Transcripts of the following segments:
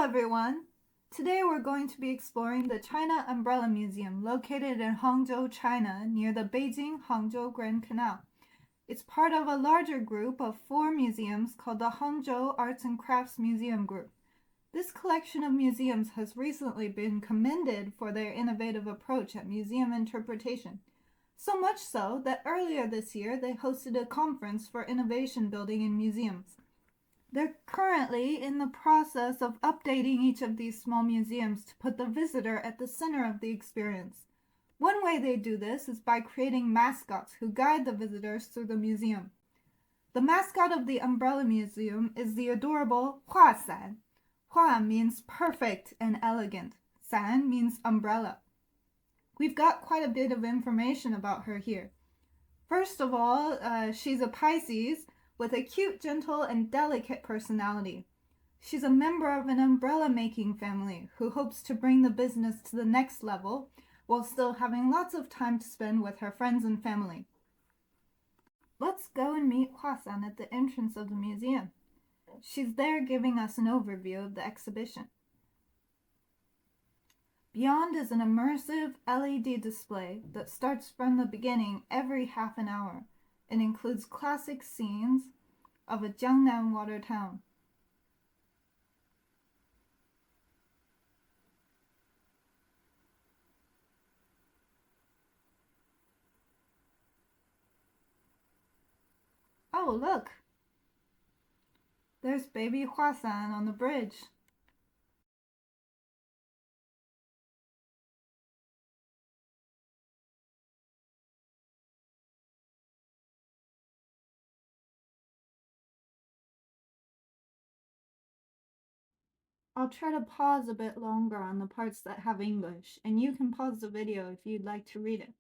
everyone! Today we're going to be exploring the China Umbrella Museum located in Hangzhou, China, near the Beijing-Hangzhou Grand Canal. It's part of a larger group of 4 museums called the Hangzhou Arts and Crafts Museum Group. This collection of museums has recently been commended for their innovative approach at museum interpretation. So much so that earlier this year they hosted a conference for innovation building in museums. They're currently in the process of updating each of these small museums to put the visitor at the center of the experience. One way they do this is by creating mascots who guide the visitors through the museum. The mascot of the Umbrella Museum is the adorable Hua San. Hua means perfect and elegant. San means umbrella. We've got quite a bit of information about her here. First of all, she's a Pisces with a cute, gentle, and delicate personality. She's a member of an umbrella-making family who hopes to bring the business to the next level while still having lots of time to spend with her friends and family. Let's go and meet Hua-san at the entrance of the museum. She's there giving us an overview of the exhibition. Beyond is an immersive LED display that starts from the beginning every half an hour. It includes classic scenes of a Jiangnan water town. Oh, look! There's baby Hua-san on the bridge. I'll try to pause a bit longer on the parts that have English, and you can pause the video if you'd like to read it.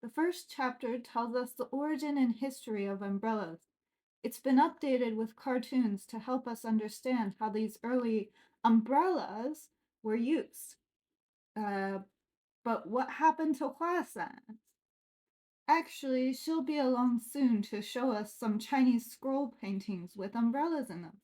The first chapter tells us the origin and history of umbrellas. It's been updated with cartoons to help us understand how these early umbrellas were used. But what happened to Hua-san? Actually, she'll be along soon to show us some Chinese scroll paintings with umbrellas in them.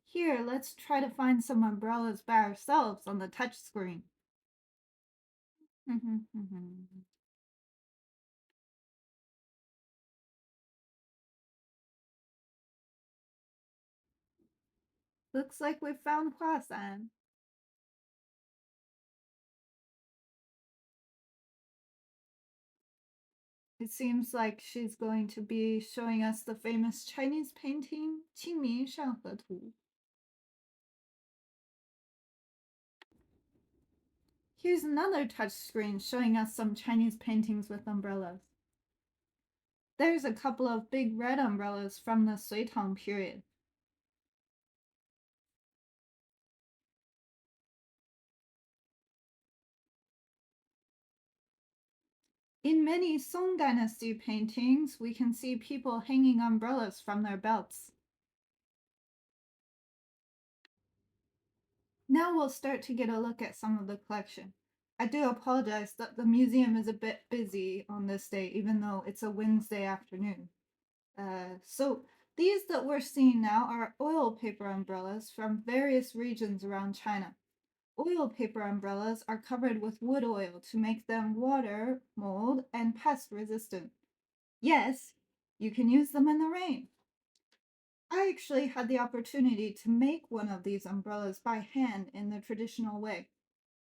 Here, let's try to find some umbrellas by ourselves on the touch screen. Looks like we found Hua-san. It seems like she's going to be showing us the famous Chinese painting, 清明上河图. Here's another touch screen showing us some Chinese paintings with umbrellas. There's a couple of big red umbrellas from the Sui Tang period. In many Song Dynasty paintings, we can see people hanging umbrellas from their belts. Now we'll start to get a look at some of the collection. I do apologize that the museum is a bit busy on this day, even though it's a Wednesday afternoon. So these that we're seeing now are oil paper umbrellas from various regions around China. Oil paper umbrellas are covered with wood oil to make them water, mold, and pest resistant. Yes, you can use them in the rain. I actually had the opportunity to make one of these umbrellas by hand in the traditional way.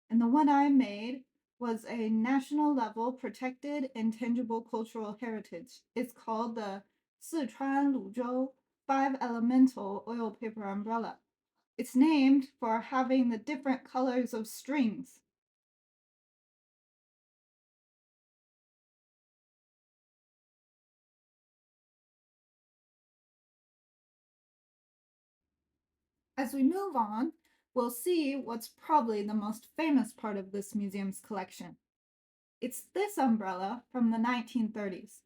And the one I made was a national level protected intangible cultural heritage. It's called the Sichuan Luzhou 5-elemental oil paper umbrella. It's named for having the different colors of strings. As we move on, we'll see what's probably the most famous part of this museum's collection. It's this umbrella from the 1930s.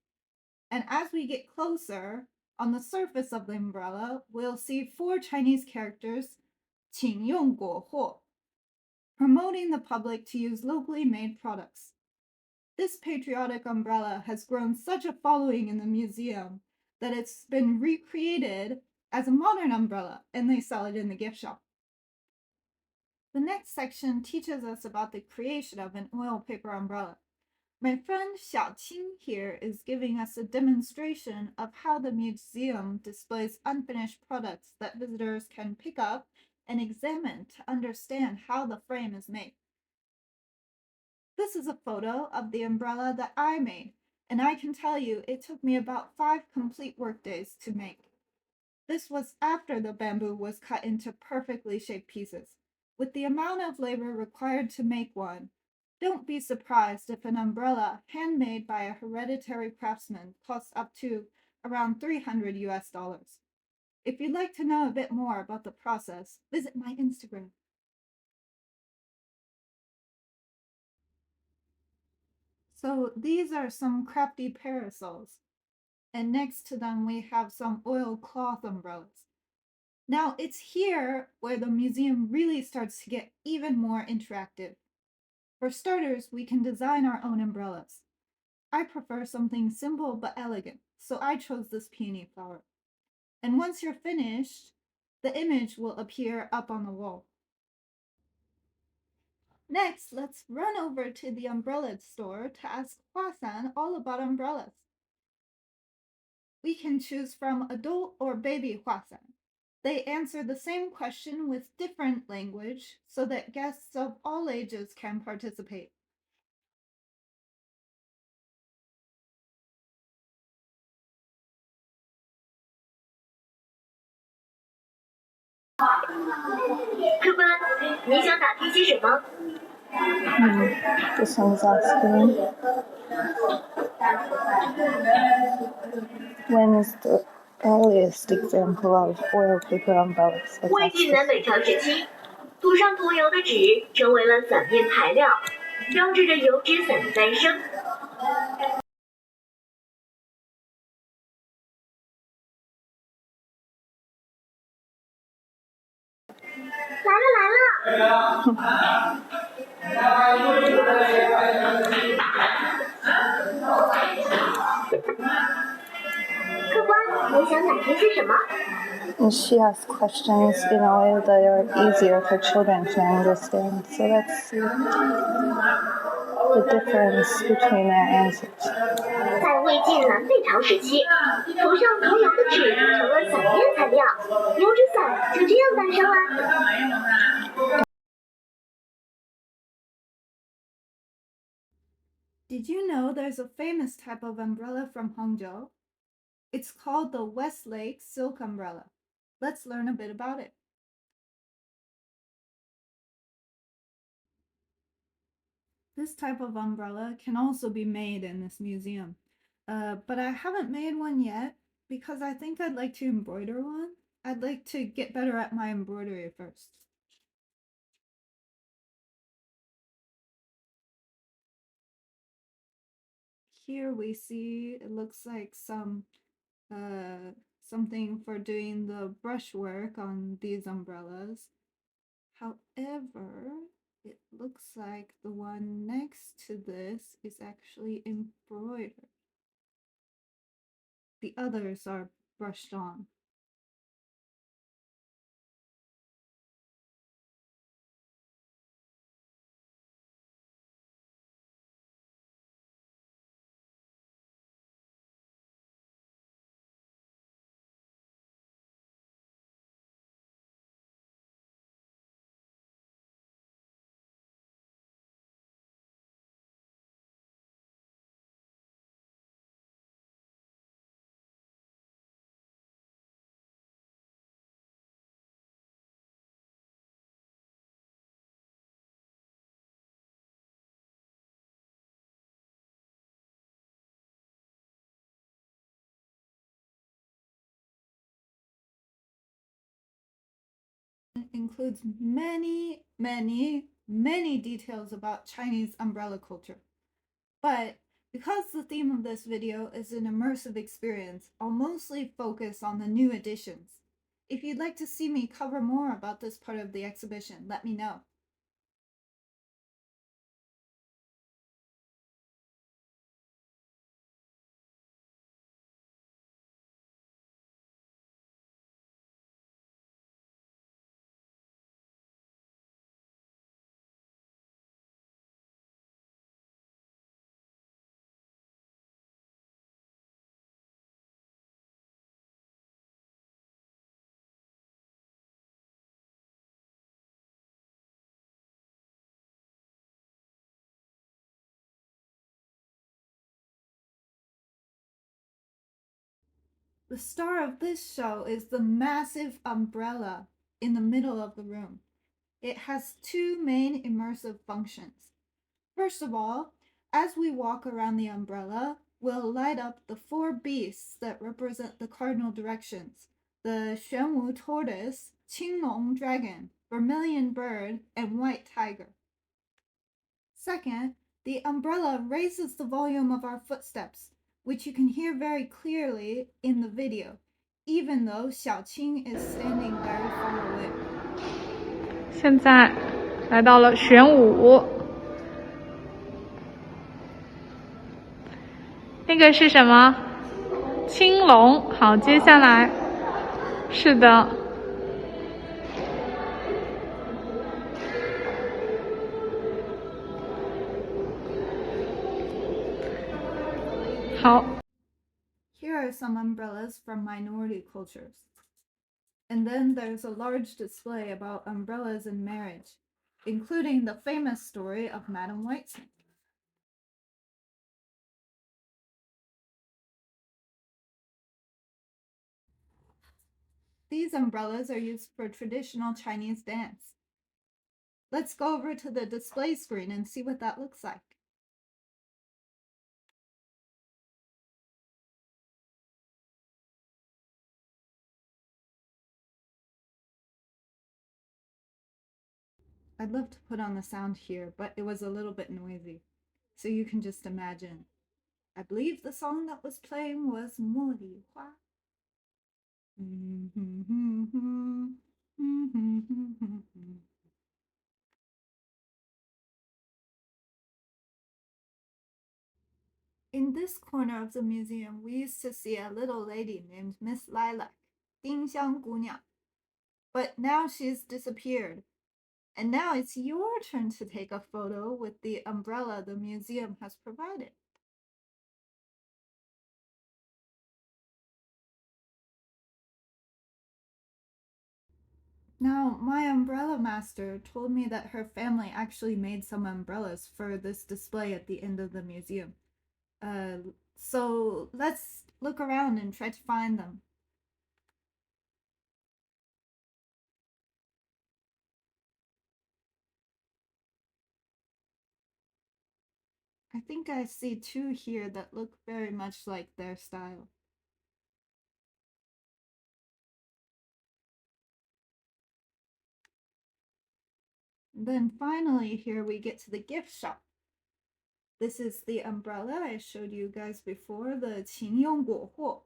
And as we get closer, on the surface of the umbrella, we'll see 4 Chinese characters, 请用果货, promoting the public to use locally made products. This patriotic umbrella has grown such a following in the museum that it's been recreated as a modern umbrella, and they sell it in the gift shop. The next section teaches us about the creation of an oil paper umbrella. My friend Xiaoqing here is giving us a demonstration of how the museum displays unfinished products that visitors can pick up and examine to understand how the frame is made. This is a photo of the umbrella that I made, and I can tell you it took me about 5 complete workdays to make. This was after the bamboo was cut into perfectly shaped pieces. With the amount of labor required to make one, don't be surprised if an umbrella handmade by a hereditary craftsman costs up to around $300 US. If you'd like to know a bit more about the process, visit my Instagram. So these are some crafty parasols, and next to them we have some oilcloth umbrellas. Now it's here where the museum really starts to get even more interactive. For starters, we can design our own umbrellas. I prefer something simple but elegant, so I chose this peony flower. And once you're finished, the image will appear up on the wall. Next, let's run over to the umbrella store to ask Hua-san all about umbrellas. We can choose from adult or baby Hua-san. They answer the same question with different language so that guests of all ages can participate. This one's asking, when is the earliest example of oil paper umbrellas? 魏晋南北朝时期，涂上涂油的纸成为了伞面材料，标志着油纸伞的诞生。来了！客官，你想打听些什么？ And she asks questions in a way that are easier for children to understand. So let's see the difference between their answers. 在魏晋南北朝时期，涂上涂油的纸成了伞面材料，油纸伞就这样诞生啦。Did you know there's a famous type of umbrella from Hangzhou? It's called the Westlake Silk Umbrella. Let's learn a bit about it. This type of umbrella can also be made in this museum, but I haven't made one yet because I think I'd like to embroider one. I'd like to get better at my embroidery first. Here we see it looks like something for doing the brushwork on these umbrellas. However, it looks like the one next to this is actually embroidered. The others are brushed on. Includes many details about Chinese umbrella culture. But because the theme of this video is an immersive experience, I'll mostly focus on the new additions. If you'd like to see me cover more about this part of the exhibition, let me know. The star of this show is the massive umbrella in the middle of the room. It has two main immersive functions. First of all, as we walk around the umbrella, we'll light up the four beasts that represent the cardinal directions: the Xuanwu tortoise, Qinglong dragon, vermilion bird, and white tiger. Second, the umbrella raises the volume of our footsteps, which you can hear very clearly in the video, even though Xiaoqing is standing very far away. 现在来到了玄武，那个是什么？青龙。好，接下来是的。好。 Here are some umbrellas from minority cultures. And then there's a large display about umbrellas in marriage, including the famous story of Madam Whitesnake. These umbrellas are used for traditional Chinese dance. Let's go over to the display screen and see what that looks like. I'd love to put on the sound here, but it was a little bit noisy, so you can just imagine. I believe the song that was playing was 茉莉花. In this corner of the museum, we used to see a little lady named Miss Lilac, 丁香姑娘. But now she's disappeared. And now it's your turn to take a photo with the umbrella the museum has provided. Now, my umbrella master told me that her family actually made some umbrellas for this display at the end of the museum. So let's look around and try to find them. I think I see two here that look very much like their style. Then finally here we get to the gift shop. This is the umbrella I showed you guys before, the 秦用果货.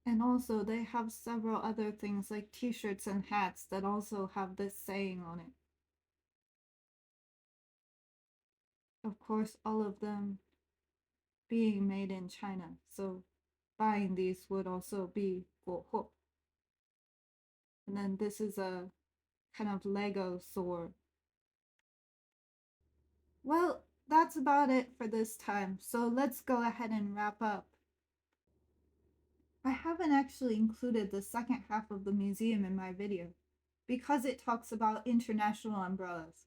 And also they have several other things like t-shirts and hats that also have this saying on it. Of course, all of them being made in China, so buying these would also be 国货. And then this is a kind of Lego sword. Well, that's about it for this time, so let's go ahead and wrap up. I haven't actually included the second half of the museum in my video, because it talks about international umbrellas.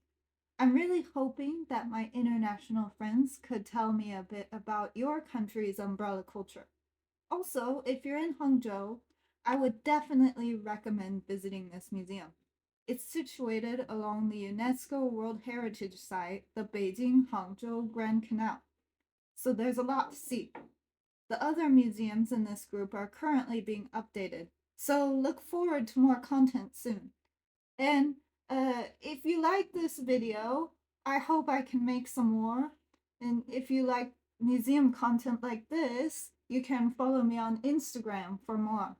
I'm really hoping that my international friends could tell me a bit about your country's umbrella culture. Also, if you're in Hangzhou, I would definitely recommend visiting this museum. It's situated along the UNESCO World Heritage Site, the Beijing-Hangzhou Grand Canal. So there's a lot to see. The other museums in this group are currently being updated, so look forward to more content soon. And if you like this video, I hope I can make some more. And if you like museum content like this, you can follow me on Instagram for more.